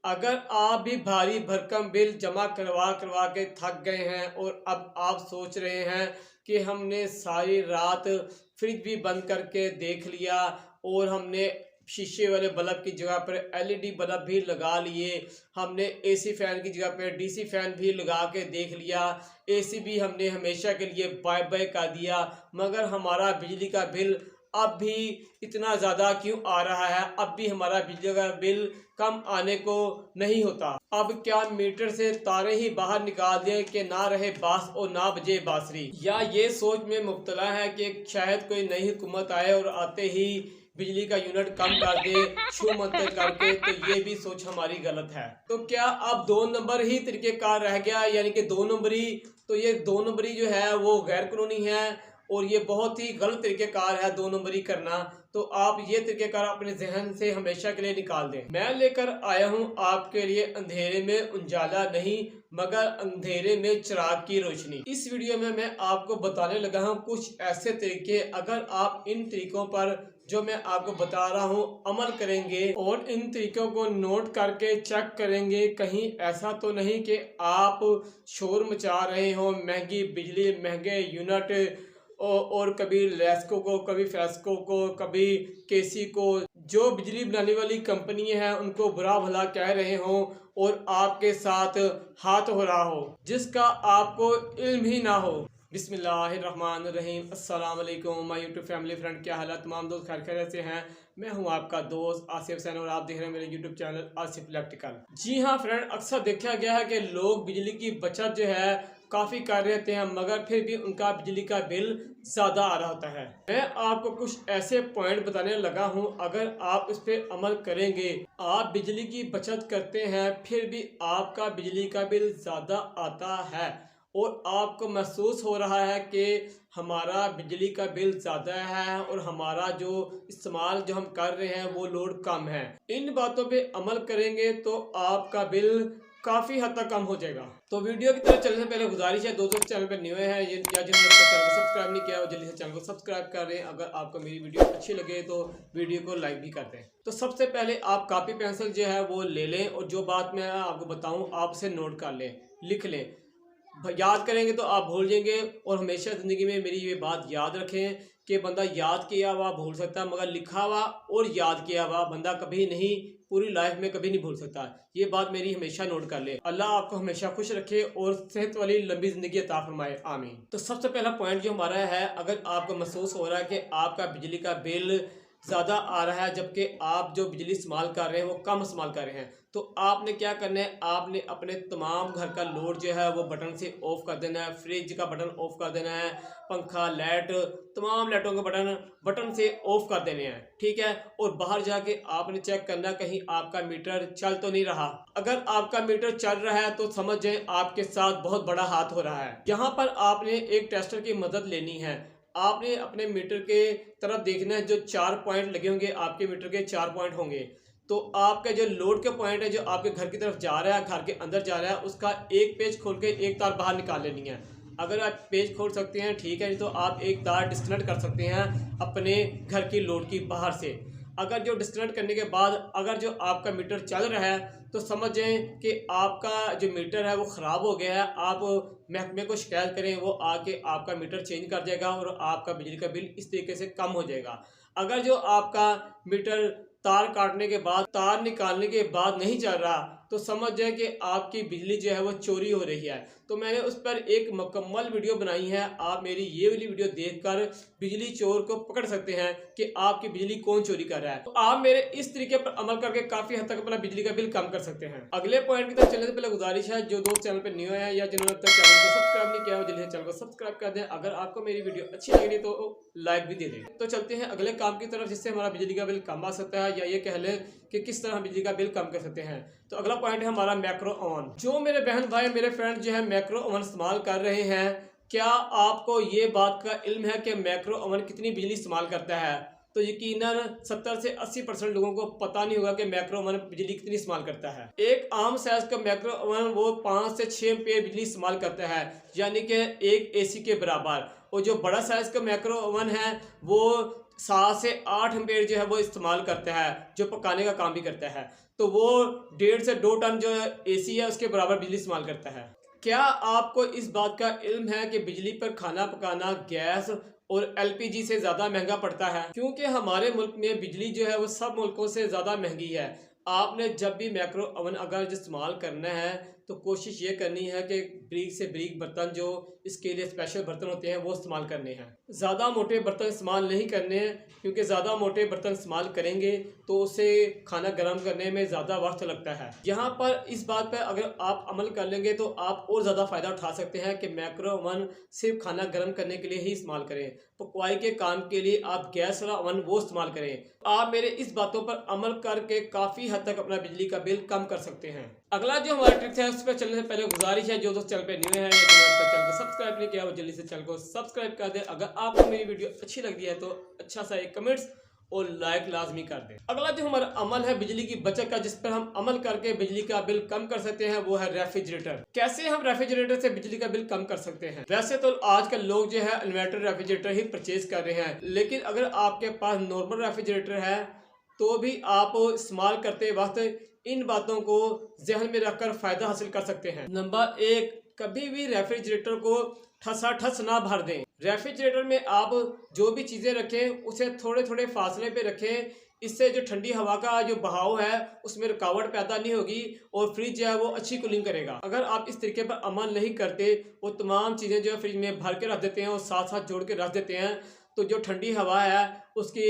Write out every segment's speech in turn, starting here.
अगर आप भी भारी भरकम बिल जमा करवा करवा के थक गए हैं और अब आप सोच रहे हैं कि हमने सारी रात फ्रिज भी बंद करके देख लिया और हमने शीशे वाले बल्ब की जगह पर एलईडी बल्ब भी लगा लिए, हमने एसी फैन की जगह पर डीसी फैन भी लगा के देख लिया, एसी भी हमने हमेशा के लिए बाय बाय कर दिया, मगर हमारा बिजली का बिल अब भी इतना ज़्यादा क्यों आ रहा है। अब भी हमारा बिजली का बिल कम आने को नहीं होता। अब क्या मीटर से तारे ही बाहर निकाल दें कि ना रहे बांस और ना बजे बांसुरी, या ये सोच में मुब्तला है कि शायद कोई नई हुकूमत आए और आते ही बिजली का यूनिट कम कर दे छू मंतर करके। तो ये भी सोच हमारी गलत है। तो क्या अब 2 नंबर ही तरीक़ेकार रह गया, यानी कि 2 नंबरी। तो ये 2 नंबरी जो है वो गैर कानूनी है और ये बहुत ही गलत तरीक़ेकार है 2 नंबरी करना। तो आप ये तरीक़ेकार अपने जहन से हमेशा के लिए निकाल दें। मैं लेकर आया हूँ आपके लिए अंधेरे में उजाला नहीं मगर अंधेरे में चिराग की रोशनी। इस वीडियो में मैं आपको बताने लगा हूँ कुछ ऐसे तरीके, अगर आप इन तरीकों पर जो मैं आपको बता रहा हूँ अमल करेंगे और इन तरीकों को नोट करके चेक करेंगे, कहीं ऐसा तो नहीं कि आप शोर मचा रहे हो, महंगी बिजली, महंगे यूनिट और कभी लेस्को को, कभी फेस्को को, कभी केसी को, जो बिजली बनाने वाली कंपनी है उनको बुरा भला कह रहे हो और आपके साथ हाथ हो रहा हो जिसका आपको इल्म ही ना हो। बिस्मिल्लाहिर्रहमानिर्रहीम। अस्सलाम वालेकुम माय यूट्यूब फैमिली फ्रेंड, क्या हालत तमाम दोस्त खैर खैरियत से हैं। मैं हूं आपका दोस्त आसिफ हुसैन और आप देख रहे हैं मेरे यूट्यूब चैनल आसिफ इलेक्ट्रिकल। जी हां फ्रेंड, अक्सर देखा गया है कि लोग बिजली की बचत जो है काफ़ी कर रहे हैं मगर फिर भी उनका बिजली का बिल ज़्यादा आ रहा होता है। मैं आपको कुछ ऐसे पॉइंट बताने लगा हूं, अगर आप इस पर अमल करेंगे, आप बिजली की बचत करते हैं फिर भी आपका बिजली का बिल ज़्यादा आता है और आपको महसूस हो रहा है कि हमारा बिजली का बिल ज़्यादा है और हमारा जो इस्तेमाल जो हम कर रहे हैं वो लोड कम है, इन बातों पे अमल करेंगे तो आपका बिल काफ़ी हद तक कम हो जाएगा। तो वीडियो की तरफ चलने से पहले गुजारिश है, दोस्तों चैनल पर न्यू है या जिन्होंने चैनल को सब्सक्राइब नहीं किया वो जल्दी से चैनल को सब्सक्राइब कर रहे हैं। अगर आपको मेरी वीडियो अच्छी लगे तो वीडियो को लाइक भी कर दें। तो सबसे पहले आप कापी पेंसिल जो है वो ले लें और जो बात मैं आपको बताऊँ आप उसे नोट कर लें, लिख लें। याद करेंगे तो आप भूल जाएंगे और हमेशा ज़िंदगी में मेरी ये बात याद रखें कि बंदा याद किया हुआ भूल सकता मगर लिखा हुआ और याद किया हुआ बंदा कभी नहीं, पूरी लाइफ में कभी नहीं भूल सकता। ये बात मेरी हमेशा नोट कर ले। अल्लाह आपको हमेशा खुश रखे और सेहत वाली लंबी ज़िंदगी अता फरमाए, आमीन। तो सबसे पहला पॉइंट जो हमारा है, अगर आपको महसूस हो रहा है कि आपका बिजली का बिल ज़्यादा आ रहा है जबकि आप जो बिजली इस्तेमाल कर रहे हैं वो कम इस्तेमाल कर रहे हैं, तो आपने क्या करना है, आपने अपने तमाम घर का लोड जो है वो बटन से ऑफ कर देना है। फ्रिज का बटन ऑफ कर देना है, पंखा, लाइट, तमाम लाइटों के बटन से ऑफ कर देने हैं, ठीक है। और बाहर जाके आपने चेक करना कहीं आपका मीटर चल तो नहीं रहा। अगर आपका मीटर चल रहा है तो समझ जाए आपके साथ बहुत बड़ा हाथ हो रहा है। यहाँ पर आपने एक टेस्टर की मदद लेनी है। आपने अपने मीटर के तरफ देखना है, जो 4 पॉइंट लगे होंगे आपके मीटर के 4 पॉइंट होंगे, तो आपका जो लोड के पॉइंट है जो आपके घर की तरफ जा रहा है, घर के अंदर जा रहा है, उसका एक पेज खोल के एक तार बाहर निकाल लेनी है। अगर आप पेज खोल सकते हैं ठीक है, नहीं तो आप एक तार डिस्कनेक्ट कर सकते हैं अपने घर की लोड की बाहर से। अगर जो डिस्कनेक्ट करने के बाद अगर जो आपका मीटर चल रहा है तो समझ जाएं कि आपका जो मीटर है वो ख़राब हो गया है। आप महकमे को शिकायत करें, वो आके आपका मीटर चेंज कर जाएगा और आपका बिजली का बिल इस तरीके से कम हो जाएगा। अगर जो आपका मीटर तार काटने के बाद, तार निकालने के बाद नहीं चल रहा तो समझ जाए कि आपकी बिजली जो है वो चोरी हो रही है। तो मैंने उस पर एक मुकम्मल वीडियो बनाई है, आप मेरी ये वाली वीडियो देखकर बिजली चोर को पकड़ सकते हैं कि आपकी बिजली कौन चोरी कर रहा है। तो आप मेरे इस तरीके पर अमल करके काफ़ी हद तक अपना बिजली का बिल कम कर सकते हैं। अगले पॉइंट की तरफ चलने से पहले गुजारिश है, जो दोस्त चैनल पर न्यू है या जिन्होंने अब तक चैनल को सब्सक्राइब नहीं किया वो जल्दी से चैनल को सब्सक्राइब कर दें। अगर आपको मेरी वीडियो अच्छी लग रही तो लाइक भी दे दें। तो चलते हैं अगले काम की तरफ जिससे हमारा बिजली का बिल कम आ सकता है, या ये कह लें कि किस तरह बिजली का बिल कम कर सकते हैं। तो अगला पॉइंट है हमारा मैक्रो ओवन। जो मेरे बहन भाई, मेरे फ्रेंड जो है मैक्रो ओवन इस्तेमाल कर रहे हैं, क्या आपको ये बात का इल्म है कि मैक्रो ओवन कितनी बिजली इस्तेमाल करता है? तो यकीनन 70 से 80% लोगों को पता नहीं होगा कि मैक्रो ओवन बिजली कितनी इस्तेमाल करता है। एक आम साइज का मैक्रो ओवन वो 5 से 6 एम्पीयर बिजली इस्तेमाल करता है, यानी कि एक एसी के बराबर। और जो बड़ा साइज का मैक्रो ओवन है वो 7 से 8 एम्पेयर जो है वो इस्तेमाल करता है, जो पकाने का काम भी करता है। तो वो 1.5 से 2 टन जो एसी है उसके बराबर बिजली इस्तेमाल करता है। क्या आपको इस बात का इल्म है कि बिजली पर खाना पकाना गैस और एलपीजी से ज़्यादा महंगा पड़ता है? क्योंकि हमारे मुल्क में बिजली जो है वो सब मुल्कों से ज़्यादा महंगी है। आपने जब भी माइक्रो ओवन अगर इस्तेमाल करना है तो कोशिश ये करनी है कि ब्रीक से ब्रीक बर्तन जो इसके लिए स्पेशल बर्तन होते हैं वो इस्तेमाल करने हैं। ज़्यादा मोटे बर्तन इस्तेमाल नहीं करने हैं, क्योंकि ज़्यादा मोटे बर्तन इस्तेमाल करेंगे तो उसे खाना गर्म करने में ज़्यादा वक्त लगता है। यहाँ पर इस बात पर अगर आप अमल कर लेंगे तो आप और ज़्यादा फ़ायदा उठा सकते हैं कि माइक्रो ओवन सिर्फ खाना गर्म करने के लिए ही इस्तेमाल करें। पकवाई के काम के लिए आप गैस वाला ओवन वो इस्तेमाल करें। आप मेरे इस बातों पर अमल करके काफ़ी हद तक अपना बिजली का बिल कम कर सकते हैं। अगला जो हमारा ट्रिक है उस पर चलने से पहले गुजारिश है, जो दोस्त चैनल पे न्यू है या जिन्होंने चैनल को सब्सक्राइब नहीं किया वो जल्दी से चैनल को सब्सक्राइब कर दें। अगर आपको मेरी वीडियो अच्छी लगी है तो अच्छा सा एक कमेंट्स और लाइक लाजमी कर दें। अगला जो हमारा अमल है बिजली की बचत का, जिस पर हम अमल करके बिजली का बिल कम कर सकते हैं, वो है रेफ्रिजरेटर। कैसे हम रेफ्रिजरेटर से बिजली का बिल कम कर सकते हैं? वैसे तो आजकल लोग जो है इन्वर्टर रेफ्रिजरेटर ही परचेज कर रहे हैं, लेकिन अगर आपके पास नॉर्मल रेफ्रिजरेटर है तो भी आप इस्तेमाल करते वक्त इन बातों को जहन में रखकर फायदा हासिल कर सकते हैं। नंबर 1, कभी भी रेफ्रिजरेटर को ठसाठस ना भर दें। रेफ्रिजरेटर में आप जो भी चीज़ें रखें उसे थोड़े थोड़े फासले पे रखें। इससे जो ठंडी हवा का जो बहाव है उसमें रुकावट पैदा नहीं होगी और फ्रिज जो है वो अच्छी कूलिंग करेगा। अगर आप इस तरीके पर अमल नहीं करते, वो तमाम चीज़ें जो है फ्रिज में भर के रख देते हैं और साथ साथ जोड़ के रख देते हैं, तो जो ठंडी हवा है उसकी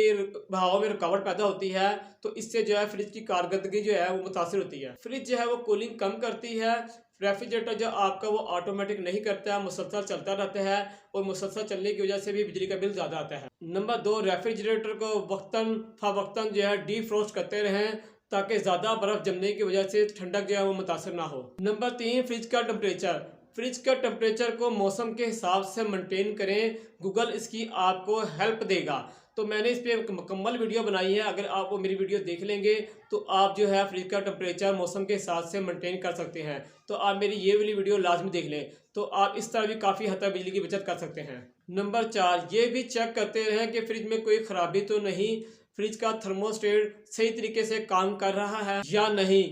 बहाव में रुकावट पैदा होती है, तो इससे जो है फ्रिज की कारकर्दगी जो है वो मुतासिर होती है। फ्रिज जो है वो कूलिंग कम करती है। रेफ्रिजरेटर जो आपका वो ऑटोमेटिक नहीं करता है, मुसलसल चलता रहता है और मुसलसल चलने की वजह से भी बिजली का बिल ज़्यादा आता है। नंबर 2, रेफ्रिजरेटर को वक्तन फवक्तन जो है डीफ्रोस्ट करते रहें, ताकि ज़्यादा बर्फ़ जमने की वजह से ठंडक जो है वो मुतासर ना हो। नंबर 3, फ्रिज का टेम्परेचर। फ्रिज का टेम्परेचर को मौसम के हिसाब से मेंटेन करें। गूगल इसकी आपको हेल्प देगा। तो मैंने इस पर एक मुकम्मल वीडियो बनाई है, अगर आप वो मेरी वीडियो देख लेंगे तो आप जो है फ्रिज का टेम्परेचर मौसम के हिसाब से मेंटेन कर सकते हैं। तो आप मेरी ये वाली वीडियो लाजमी देख लें, तो आप इस तरह भी काफ़ी हद तक बिजली की बचत कर सकते हैं। नंबर 4, ये भी चेक करते रहें कि फ्रिज में कोई ख़राबी तो नहीं, फ्रिज का थर्मोस्टेट सही तरीके से काम कर रहा है या नहीं।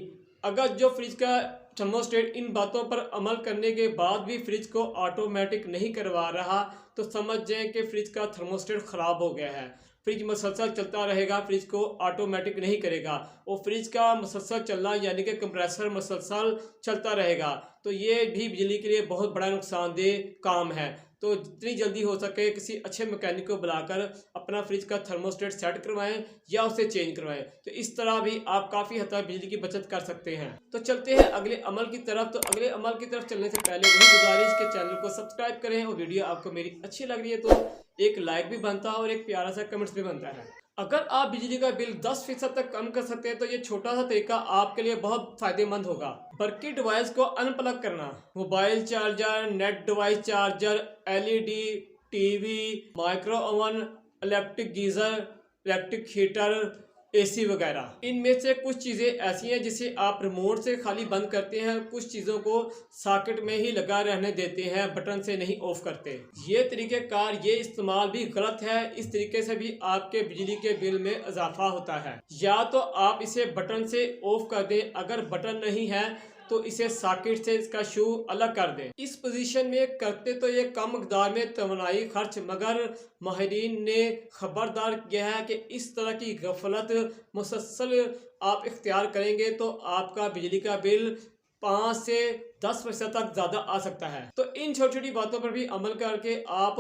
अगर जो फ्रिज का थर्मोस्टेट इन बातों पर अमल करने के बाद भी फ्रिज को ऑटोमेटिक नहीं करवा रहा, तो समझ जाएं कि फ्रिज का थर्मोस्टेट ख़राब हो गया है। फ्रिज मुसलसल चलता रहेगा, फ्रिज को ऑटोमेटिक नहीं करेगा। और फ्रिज का मुसलसल चलना यानी कि कंप्रेसर मुसलसल चलता रहेगा, तो ये भी बिजली के लिए बहुत बड़ा नुकसानदेह काम है। तो जितनी जल्दी हो सके किसी अच्छे मैकेनिक को बुलाकर अपना फ्रिज का थर्मोस्टेट सेट करवाएं या उसे चेंज करवाएं। तो इस तरह भी आप काफ़ी हद तक बिजली की बचत कर सकते हैं। तो चलते हैं अगले अमल की तरफ। तो अगले अमल की तरफ चलने से पहले वही गुजारिश के चैनल को सब्सक्राइब करें, और वीडियो आपको मेरी अच्छी लग रही है तो एक लाइक भी बनता है और एक प्यारा सा कमेंट्स भी बनता है। अगर आप बिजली का बिल 10% तक कम कर सकते हैं तो ये छोटा सा तरीका आपके लिए बहुत फायदेमंद होगा। बर्की डिवाइस को अनप्लग करना, mobile charger, net device charger, LED, TV, micro oven, electric geyser, electric heater, AC वगैरह। इनमें से कुछ चीज़ें ऐसी हैं जिसे आप रिमोट से खाली बंद करते हैं, कुछ चीज़ों को सॉकेट में ही लगा रहने देते हैं, बटन से नहीं ऑफ करते। ये तरीक़ेकार, ये इस्तेमाल भी गलत है। इस तरीके से भी आपके बिजली के बिल में इजाफा होता है। या तो आप इसे बटन से ऑफ कर दें, अगर बटन नहीं है तो इसे सॉकेट से इसका शू अलग कर दें। इस पोजीशन में करते तो ये कम मकदार में तवानाई खर्च, मगर माहिरीन ने खबरदार किया है कि इस तरह की गफलत मुसलसल आप इख्तियार करेंगे तो आपका बिजली का बिल 5 से 10% तक ज़्यादा आ सकता है। तो इन छोटी छोटी बातों पर भी अमल करके आप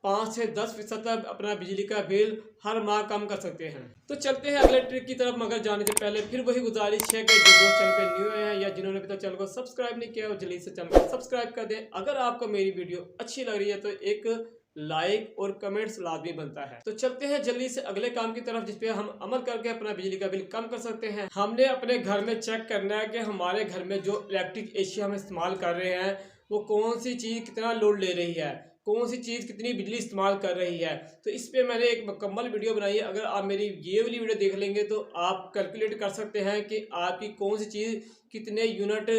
5 से 10% तक अपना बिजली का बिल हर माह कम कर सकते हैं। तो चलते हैं अगले ट्रिक की तरफ, मगर जाने से पहले फिर वही गुजारिश है कि जो दोस्त चैनल पे न्यू हैं या जिन्होंने अभी तक चैनल को सब्सक्राइब नहीं किया वो जल्दी से चैनल को सब्सक्राइब कर दें। अगर आपको मेरी वीडियो अच्छी लग रही है तो एक लाइक और कमेंट्स लाजमी बनता है। तो चलते हैं जल्दी से अगले काम की तरफ, जिसपे हम अमल करके अपना बिजली का बिल कम कर सकते हैं। हमने अपने घर में चेक करना है कि हमारे घर में जो इलेक्ट्रिक एशिया हम इस्तेमाल कर रहे हैं वो कौन सी चीज़ कितना लोड ले रही है, कौन सी चीज़ कितनी बिजली इस्तेमाल कर रही है। तो इस पर मैंने एक मुकम्मल वीडियो बनाई है, अगर आप मेरी ये वाली वीडियो देख लेंगे तो आप कैलकुलेट कर सकते हैं कि आपकी कौन सी चीज़ कितने यूनिट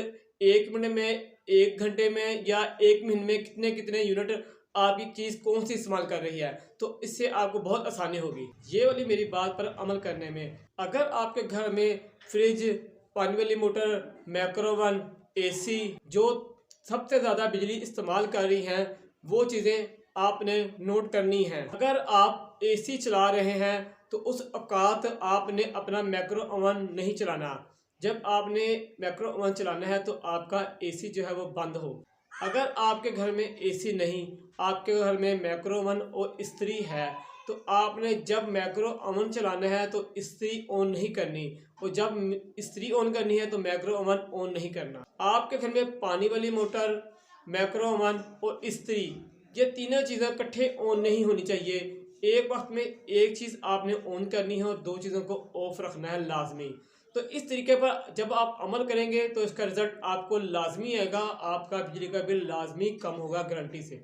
1 मिनट में, 1 घंटे में या 1 महीने में कितने कितने यूनिट आपकी चीज़ कौन सी इस्तेमाल कर रही है, तो इससे आपको बहुत आसानी होगी ये वाली मेरी बात पर अमल करने में। अगर आपके घर में फ्रिज, पानी वाली मोटर, माइक्रोवन, एसी जो सबसे ज़्यादा बिजली इस्तेमाल कर रही हैं, वो चीज़ें आपने नोट करनी हैं। अगर आप एसी चला रहे हैं तो उस औकात आपने अपना माइक्रो ओवन नहीं चलाना। जब आपने माइक्रो ओवन चलाना है तो आपका एसी जो है वो बंद हो। अगर आपके घर में एसी नहीं, आपके घर में माइक्रो ओवन और इस्त्री है, तो आपने जब माइक्रो ओवन चलाना है तो इस्त्री ऑन नहीं करनी, और जब इस्त्री ऑन करनी है तो माइक्रो ओवन ऑन नहीं करना। आपके घर में पानी वाली मोटर, माइक्रो ओवन और इस्त्री, ये तीनों चीज़ें इकट्ठे ऑन नहीं होनी चाहिए। एक वक्त में एक चीज़ आपने ऑन करनी है और दो चीज़ों को ऑफ रखना है लाजमी। तो इस तरीके पर जब आप अमल करेंगे तो इसका रिजल्ट आपको लाजमी आएगा, आपका बिजली का बिल लाजमी कम होगा गारंटी से।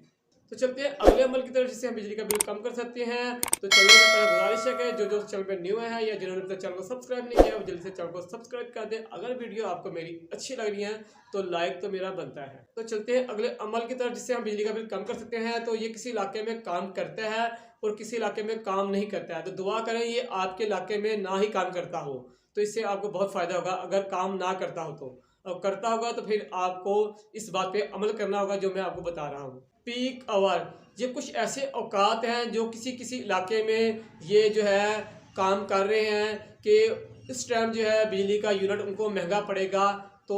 तो चलते हैं अगले अमल की तरफ, जिससे हम बिजली का बिल कम कर सकते हैं। तो चलने से पहले गुजारिश है कि जो चैनल पर न्यू है या जिन्होंने अपने चैनल को सब्सक्राइब नहीं किया वो जल्दी से चैनल को सब्सक्राइब कर दें। अगर वीडियो आपको मेरी अच्छी लग रही है तो लाइक तो मेरा बनता है। तो चलते हैं अगले अमल की तरफ, जिससे हम बिजली का बिल कम कर सकते हैं। तो ये किसी इलाके में काम करता है और किसी इलाके में काम नहीं करता है, तो दुआ करें ये आपके इलाके में ना ही काम करता हो, तो इससे आपको बहुत फ़ायदा होगा। अगर काम ना करता हो तो, और करता होगा तो फिर आपको इस बात पे अमल करना होगा जो मैं आपको बता रहा हूँ। पीक आवर, ये कुछ ऐसे औकात हैं जो किसी किसी इलाके में ये जो है काम कर रहे हैं कि इस टाइम जो है बिजली का यूनिट उनको महंगा पड़ेगा। तो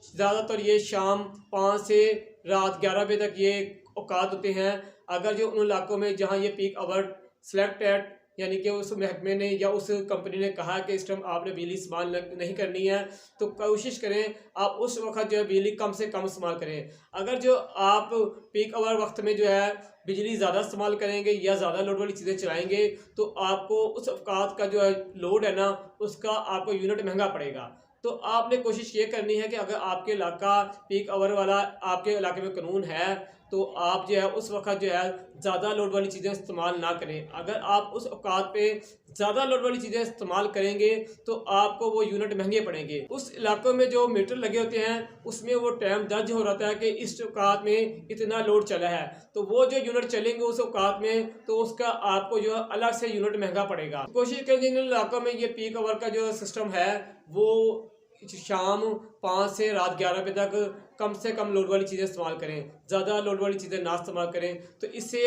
ज़्यादातर ये शाम 5 से रात 11 बजे तक ये औकात होते हैं। अगर जो उन इलाकों में जहाँ ये पीक आवर सेलेक्ट एट, यानी कि उस महकमे ने या उस कंपनी ने कहा कि इस टाइम आपने बिजली इस्तेमाल नहीं करनी है, तो कोशिश करें आप उस वक्त जो है बिजली कम से कम इस्तेमाल करें। अगर जो आप पीक आवर वक्त में जो है बिजली ज़्यादा इस्तेमाल करेंगे या ज़्यादा लोड वाली चीज़ें चलाएंगे तो आपको उस औकात का जो है लोड है ना, उसका आपको यूनिट महंगा पड़ेगा। तो आपने कोशिश ये करनी है कि अगर आपके इलाका पीक आवर वाला आपके इलाके में कानून है तो आप जो है उस वक्त जो है ज़्यादा लोड वाली चीज़ें इस्तेमाल ना करें। अगर आप उस औकात पे ज़्यादा लोड वाली चीज़ें इस्तेमाल करेंगे तो आपको वो यूनिट महंगे पड़ेंगे। उस इलाकों में जो मीटर लगे होते हैं उसमें वो टाइम दर्ज हो रहता है कि इस औकात में इतना लोड चला है, तो वो जो यूनिट चलेंगे उस औकात में तो उसका आपको जो है अलग से यूनिट महंगा पड़ेगा। कोशिश करें जिन इलाकों में ये पीक आवर का जो सिस्टम है वो शाम 5 से रात 11 बजे तक कम से कम लोड वाली चीज़ें इस्तेमाल करें, ज़्यादा लोड वाली चीज़ें ना इस्तेमाल करें, तो इससे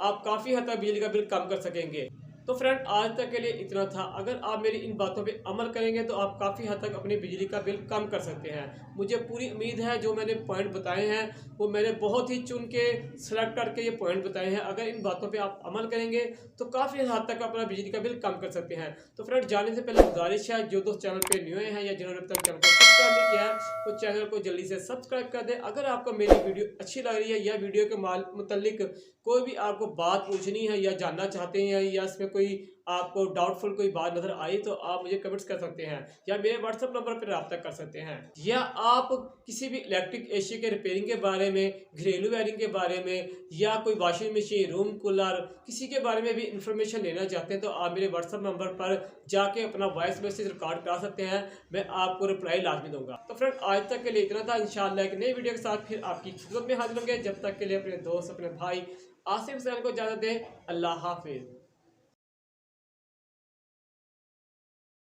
आप काफ़ी हद तक बिजली का बिल कम कर सकेंगे। तो फ्रेंड आज तक के लिए इतना था। अगर आप मेरी इन बातों पे अमल करेंगे तो आप काफ़ी हद तक अपनी बिजली का बिल कम कर सकते हैं। मुझे पूरी उम्मीद है जो मैंने पॉइंट बताए हैं वो मैंने बहुत ही चुन के सेलेक्ट करके ये पॉइंट बताए हैं। अगर इन बातों पे आप अमल करेंगे तो काफ़ी हद तक अपना बिजली का बिल कम कर सकते हैं। तो फ्रेंड जाने से पहले गुजारिश है जो दोस्त चैनल पर न्यू हैं या जिन्होंने अब तक चैनल को सब्सक्राइब नहीं किया है वो चैनल को जल्दी से सब्सक्राइब कर दें। अगर आपको मेरी वीडियो अच्छी लग रही है या वीडियो के मुतल्लिक कोई भी आपको बात पूछनी है या जानना चाहते हैं या इसमें कोई आपको डाउटफुल कोई बात नज़र आई तो आप मुझे कमेंट्स कर सकते हैं या मेरे व्हाट्सएप नंबर पर रब्ता कर सकते हैं। या आप किसी भी इलेक्ट्रिक एशिया के रिपेयरिंग के बारे में, घरेलू वायरिंग के बारे में या कोई वॉशिंग मशीन, रूम कूलर किसी के बारे में भी इंफॉर्मेशन लेना चाहते हैं तो आप मेरे व्हाट्सएप नंबर पर जाके अपना वॉइस मैसेज रिकॉर्ड करा सकते हैं, मैं आपको रिप्लाई लाजमी दूंगा। तो फ्रेंड आज तक के लिए इतना था। इंशाल्लाह एक नई वीडियो के साथ फिर आपकी खिदमत में हाजिर होंगे। जब तक के लिए अपने दोस्त, अपने भाई आसिफ हुसैन को इजाज़त दें। अल्लाह हाफिज़।